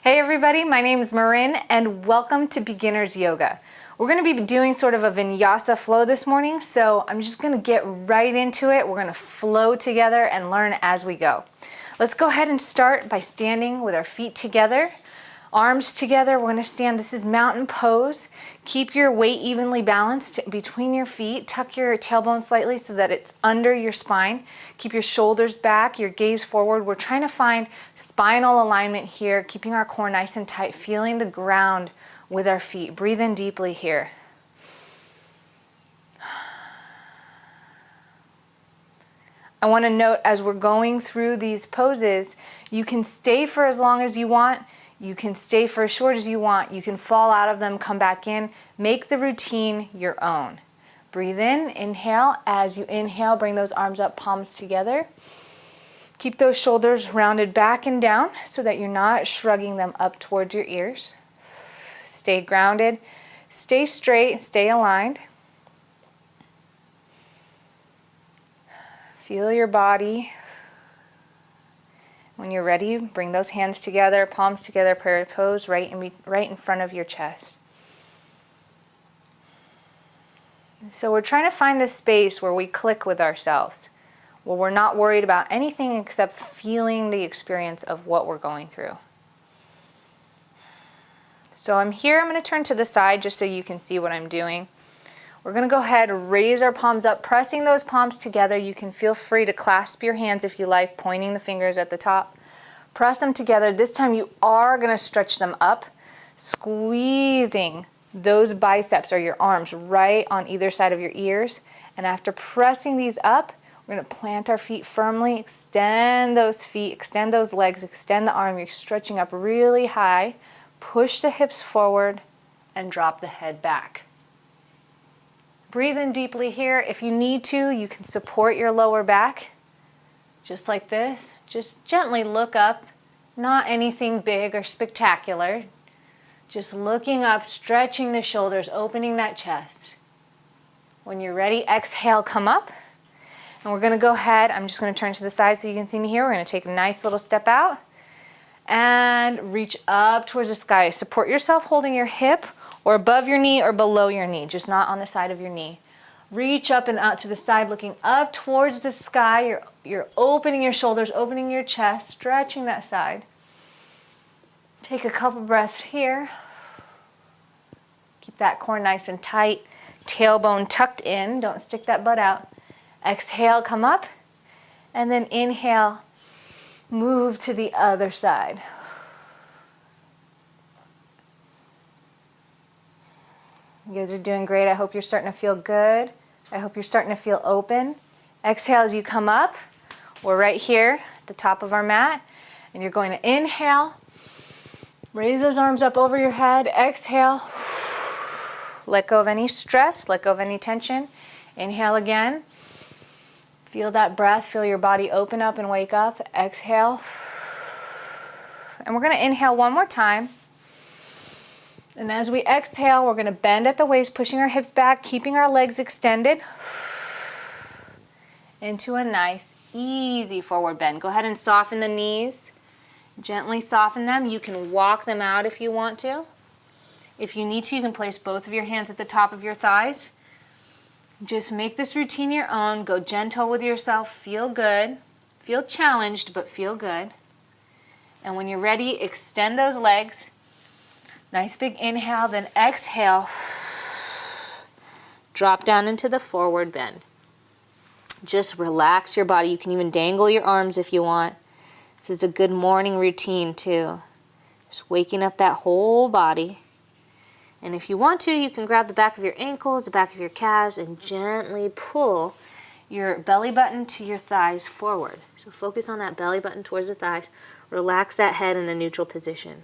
Hey everybody, my name is Marin and welcome to Beginner's Yoga. We're going to be doing sort of a vinyasa flow this morning, so I'm just going to get right into it. We're going to flow together and learn as we go. Let's go ahead and start by standing with our feet together, arms together. We're going to stand, this is mountain pose. Keep your weight evenly balanced between your feet. Tuck your tailbone slightly so that it's under your spine. Keep your shoulders back, your gaze forward. We're trying to find spinal alignment here, keeping our core nice and tight, feeling the ground with our feet. Breathe in deeply here. I want to note as we're going through these poses, you can stay for as long as you want. You can stay for as short as you want. You can fall out of them, come back in. Make the routine your own. Breathe in, inhale. As you inhale, bring those arms up, palms together. Keep those shoulders rounded back and down so that you're not shrugging them up towards your ears. Stay grounded, stay straight, stay aligned. Feel your body. When you're ready, bring those hands together, palms together, prayer pose, right in front of your chest. So we're trying to find this space where we click with ourselves, where we're not worried about anything except feeling the experience of what we're going through. So I'm here, I'm going to turn to the side just so you can see what I'm doing. We're going to go ahead and raise our palms up, pressing those palms together. You can feel free to clasp your hands if you like, pointing the fingers at the top. Press them together. This time you are going to stretch them up, squeezing those biceps or your arms right on either side of your ears. And after pressing these up, we're going to plant our feet firmly, extend those feet, extend those legs, extend the arm. You're stretching up really high. Push the hips forward and drop the head back. Breathe in deeply here. If you need to, you can support your lower back, just like this. Just gently look up, not anything big or spectacular. Just looking up, stretching the shoulders, opening that chest. When you're ready, exhale, come up. And we're going to go ahead, I'm just going to turn to the side so you can see me here. We're going to take a nice little step out and reach up towards the sky. Support yourself holding your hip or above your knee or below your knee, just not on the side of your knee. Reach up and out to the side, looking up towards the sky. You're opening your shoulders, opening your chest, stretching that side. Take a couple breaths here. Keep that core nice and tight. Tailbone tucked in. Don't stick that butt out. Exhale, come up. And then inhale, move to the other side. You guys are doing great. I hope you're starting to feel good. I hope you're starting to feel open. Exhale as you come up. We're right here at the top of our mat. And you're going to inhale. Raise those arms up over your head. Exhale. Let go of any stress. Let go of any tension. Inhale again. Feel that breath. Feel your body open up and wake up. Exhale. And we're going to inhale one more time. And as we exhale, we're going to bend at the waist, pushing our hips back, keeping our legs extended into a nice, easy forward bend. Go ahead and soften the knees. Gently soften them. You can walk them out if you want to. If you need to, you can place both of your hands at the top of your thighs. Just make this routine your own. Go gentle with yourself. Feel good. Feel challenged, but feel good. And when you're ready, extend those legs. Nice big inhale, then exhale. Drop down into the forward bend. Just relax your body. You can even dangle your arms if you want. This is a good morning routine too. Just waking up that whole body. And if you want to, you can grab the back of your ankles, the back of your calves, and gently pull your belly button to your thighs forward. So focus on that belly button towards the thighs. Relax that head in a neutral position.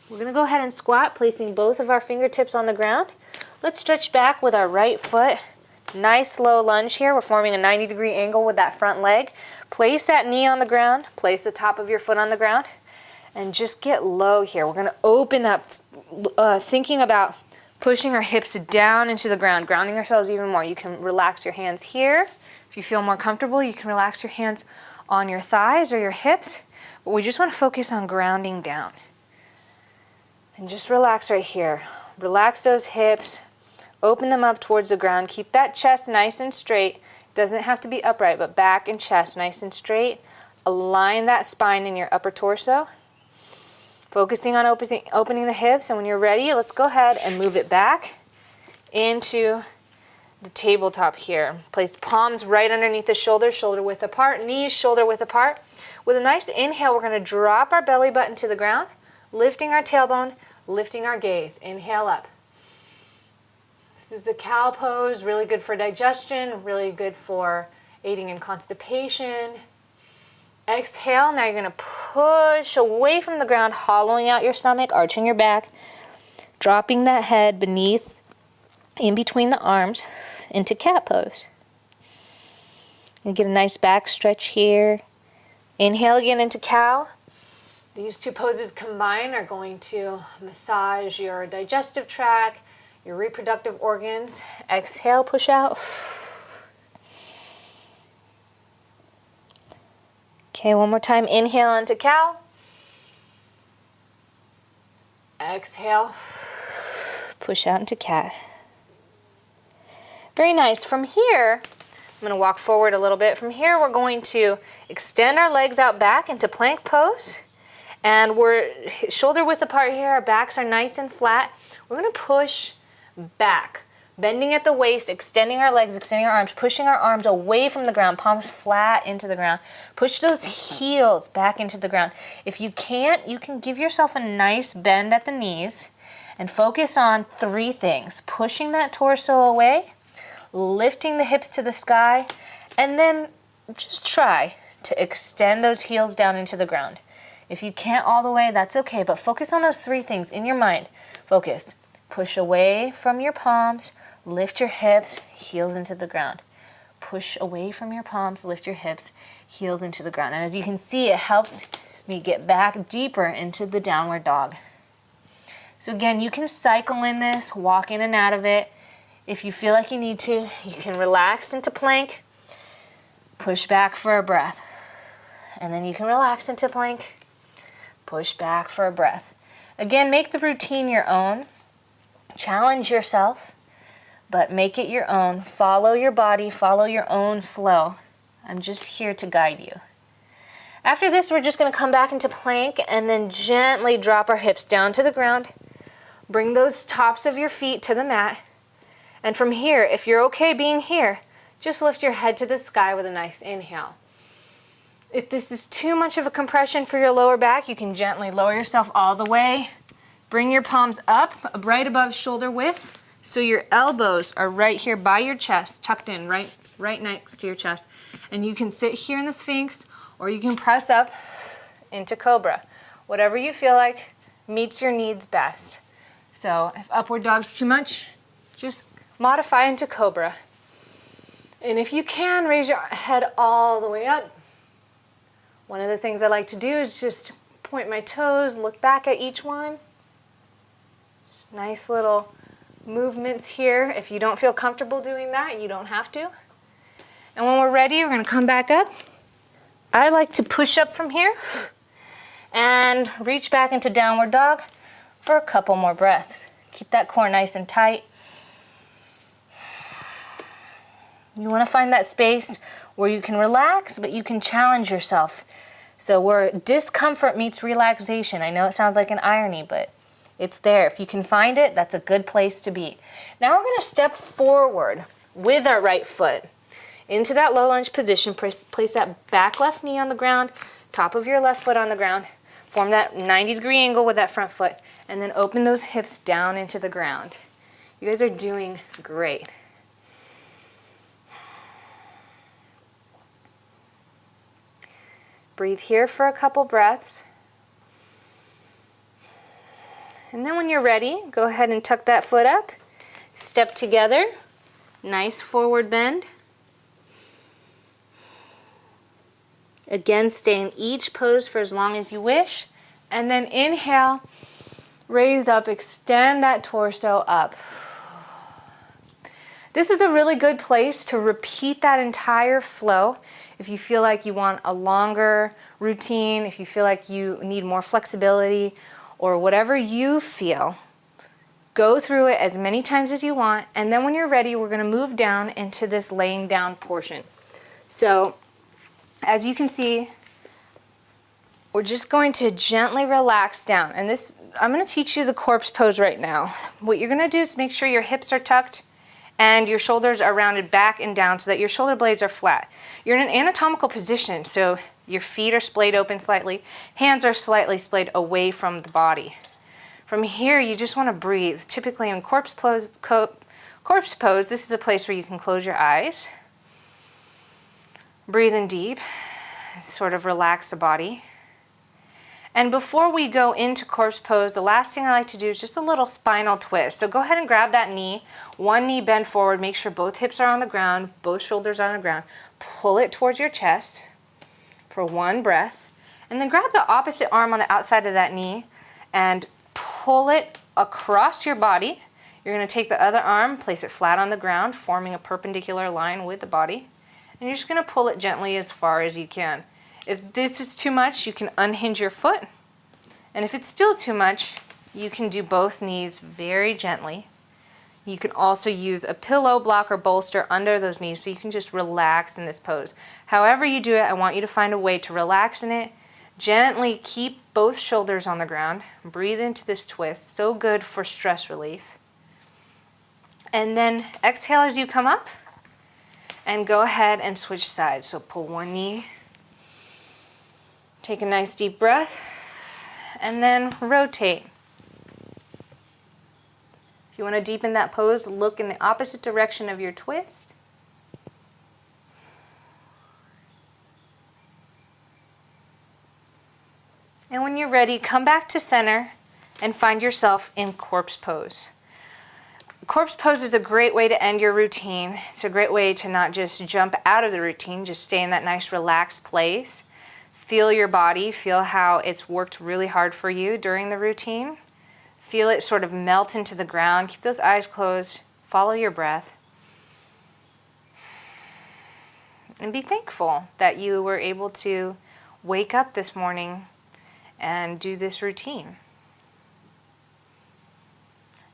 We're going to go ahead and squat, placing both of our fingertips on the ground. Let's stretch back with our right foot. Nice slow lunge here. We're forming a 90-degree angle with that front leg. Place that knee on the ground. Place the top of your foot on the ground. And just get low here. We're going to open up, thinking about pushing our hips down into the ground, grounding ourselves even more. You can relax your hands here. If you feel more comfortable, you can relax your hands on your thighs or your hips, but we just want to focus on grounding down. And just relax right here. Relax those hips, open them up towards the ground. Keep that chest nice and straight. Doesn't have to be upright, but back and chest nice and straight. Align that spine in your upper torso. Focusing on opening the hips, and when you're ready, let's go ahead and move it back into the tabletop here. Place palms right underneath the shoulders, shoulder width apart, knees shoulder width apart. With a nice inhale, we're going to drop our belly button to the ground, lifting our tailbone, lifting our gaze. Inhale up. This is the cow pose, really good for digestion, really good for aiding in constipation. Exhale, now you're going to push away from the ground, hollowing out your stomach, arching your back, dropping that head beneath, in between the arms, into cat pose. You get a nice back stretch here. Inhale again into cow. These two poses combined are going to massage your digestive tract, your reproductive organs. Exhale, push out. Okay, one more time. Inhale into cow. Exhale. Push out into cat. Very nice. From here, I'm going to walk forward a little bit. From here, we're going to extend our legs out back into plank pose. And we're shoulder width apart here. Our backs are nice and flat. We're going to push back. Bending at the waist, extending our legs, extending our arms, pushing our arms away from the ground, palms flat into the ground. Push those heels back into the ground. If you can't, you can give yourself a nice bend at the knees and focus on three things. Pushing that torso away, lifting the hips to the sky, and then just try to extend those heels down into the ground. If you can't all the way, that's okay, but focus on those three things in your mind. Focus. Push away from your palms, lift your hips, heels into the ground. Push away from your palms, lift your hips, heels into the ground. And as you can see, it helps me get back deeper into the downward dog. So again, you can cycle in this, walk in and out of it. If you feel like you need to, you can relax into plank, push back for a breath. And then you can relax into plank, push back for a breath. Again, make the routine your own. Challenge yourself, but make it your own. Follow your body, follow your own flow. I'm just here to guide you. After this, we're just going to come back into plank and then gently drop our hips down to the ground. Bring those tops of your feet to the mat. And from here, if you're okay being here, just lift your head to the sky with a nice inhale. If this is too much of a compression for your lower back, you can gently lower yourself all the way. Bring your palms up, right above shoulder width, so your elbows are right here by your chest, tucked in, right next to your chest. And you can sit here in the Sphinx, or you can press up into Cobra. Whatever you feel like meets your needs best. So if upward dog's too much, just modify into Cobra. And if you can, raise your head all the way up. One of the things I like to do is just point my toes, look back at each one. Nice little movements here. If you don't feel comfortable doing that, you don't have to. And when we're ready, we're going to come back up. I like to push up from here and reach back into downward dog for a couple more breaths. Keep that core nice and tight. You want to find that space where you can relax, but you can challenge yourself. So where discomfort meets relaxation. I know it sounds like an irony, but it's there. If you can find it, that's a good place to be. Now we're going to step forward with our right foot into that low lunge position. Place that back left knee on the ground, top of your left foot on the ground. Form that 90-degree angle with that front foot, and then open those hips down into the ground. You guys are doing great. Breathe here for a couple breaths. And then when you're ready, go ahead and tuck that foot up. Step together. Nice forward bend. Again, stay in each pose for as long as you wish. And then inhale, raise up, extend that torso up. This is a really good place to repeat that entire flow. If you feel like you want a longer routine, if you feel like you need more flexibility, or whatever you feel, go through it as many times as you want, and then when you're ready, we're going to move down into this laying down portion. So, as you can see, we're just going to gently relax down. And this, I'm going to teach you the corpse pose right now. What you're going to do is make sure your hips are tucked and your shoulders are rounded back and down so that your shoulder blades are flat. You're in an anatomical position, so your feet are splayed open slightly, hands are slightly splayed away from the body. From here, you just want to breathe. Typically in corpse pose, this is a place where you can close your eyes. Breathe in deep, sort of relax the body. And before we go into corpse pose, the last thing I like to do is just a little spinal twist. So go ahead and grab that knee, one knee bend forward, make sure both hips are on the ground, both shoulders are on the ground. Pull it towards your chest for one breath, and then grab the opposite arm on the outside of that knee and pull it across your body. You're going to take the other arm, place it flat on the ground, forming a perpendicular line with the body, and you're just going to pull it gently as far as you can. If this is too much, you can unhinge your foot, and if it's still too much, you can do both knees very gently. You can also use a pillow, block, or bolster under those knees so you can just relax in this pose. However you do it, I want you to find a way to relax in it. Gently keep both shoulders on the ground. Breathe into this twist. So good for stress relief. And then exhale as you come up and go ahead and switch sides. So pull one knee. Take a nice deep breath and then rotate. If you want to deepen that pose, look in the opposite direction of your twist. And when you're ready, come back to center and find yourself in corpse pose. Corpse pose is a great way to end your routine. It's a great way to not just jump out of the routine, just stay in that nice relaxed place. Feel your body, feel how it's worked really hard for you during the routine. Feel it sort of melt into the ground. Keep those eyes closed. Follow your breath. And be thankful that you were able to wake up this morning and do this routine.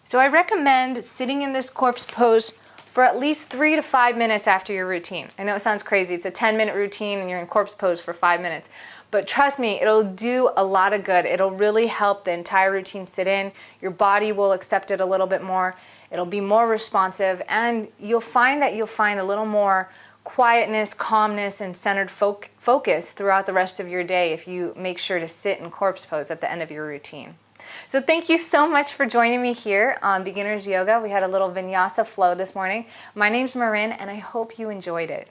So I recommend sitting in this corpse pose for at least 3 to 5 minutes after your routine. I know it sounds crazy. It's a 10-minute routine and you're in corpse pose for 5 minutes. But trust me, it'll do a lot of good. It'll really help the entire routine sit in. Your body will accept it a little bit more. It'll be more responsive, and you'll find that you'll find a little more quietness, calmness, and centered focus throughout the rest of your day if you make sure to sit in corpse pose at the end of your routine. So thank you so much for joining me here on Beginners Yoga. We had a little vinyasa flow this morning. My name's Marin, and I hope you enjoyed it.